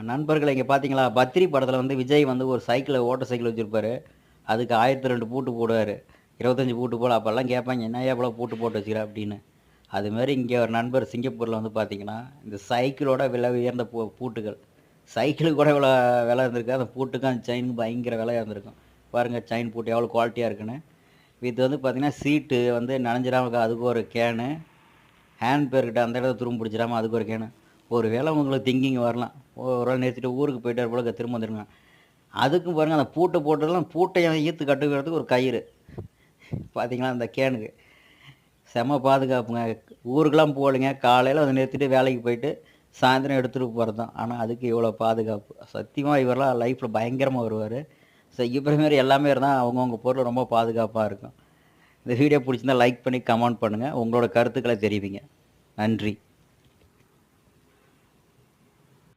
நண்பர்களே இங்கே பார்த்தீங்களா, பத்ரி படத்தில் வந்து விஜய் வந்து ஒரு ஓட்ட சைக்கிள் வச்சிருப்பாரு. அதுக்கு 1002 பூட்டு போடுவாரு. 25 பூட்டு போல அப்போல்லாம் கேட்பாங்க, "என்னய்யா இவ்வளோ பூட்டு போட்டு வச்சுக்கிற?" அப்படின்னு. அதுமாரி இங்கே ஒரு நண்பர் சிங்கப்பூரில் வந்து பார்த்தீங்கன்னா, இந்த சைக்கிளோட விலை உயர்ந்த பூட்டுகள். சைக்கிளுக்கு கூட இவ்வளோ விலை இருந்திருக்கு. அந்த பூட்டுக்கும் அந்த செயினுக்கும் பயங்கர விலையா இருந்திருக்கும். பாருங்க செயின் பூட்டு எவ்வளோ குவாலிட்டியாக இருக்குன்னு. இது வந்து பார்த்தீங்கன்னா, சீட்டு வந்து நனைஞ்சிராம இருக்க அதுக்கு ஒரு கேனு. ஹேண்ட் பேர்கிட்ட அந்த இடத்துல துரும்பு பிடிச்சிடாம அதுக்கு ஒரு கேனு. ஒரு வேளை உங்களுக்கு திங்கிங் வரலாம். ஒரு வேளை நிறுத்திட்டு ஊருக்கு போயிட்டார் போல திரும்ப வந்துருங்க. அதுக்கும் பாருங்க அந்த பூட்டை போட்டதெல்லாம் பூட்டை ஈர்த்து கட்டுக்கிறதுக்கு ஒரு கயிறு. பார்த்தீங்களா அந்த கேனுக்கு. செம பாதுகாப்புங்க. ஊருக்கெல்லாம் போகலைங்க. காலையில் வந்து நிறுத்திட்டு வேலைக்கு போயிட்டு சாயந்தரம் எடுத்துகிட்டு போகிறது தான். ஆனால் அதுக்கு இவ்வளோ பாதுகாப்பு. சத்தியமா இவரெல்லாம் லைஃப்பில் பயங்கரமாக வருவார். ஸோ இவர மாரி எல்லாமே இருந்தால் அவங்கவுங்க பொருள் ரொம்ப பாதுகாப்பாக இருக்கும். இந்த வீடியோ பிடிச்சிருந்தா லைக் பண்ணி கமெண்ட் பண்ணுங்கள். உங்களோட கருத்துக்களை தெரிவிங்க. நன்றி.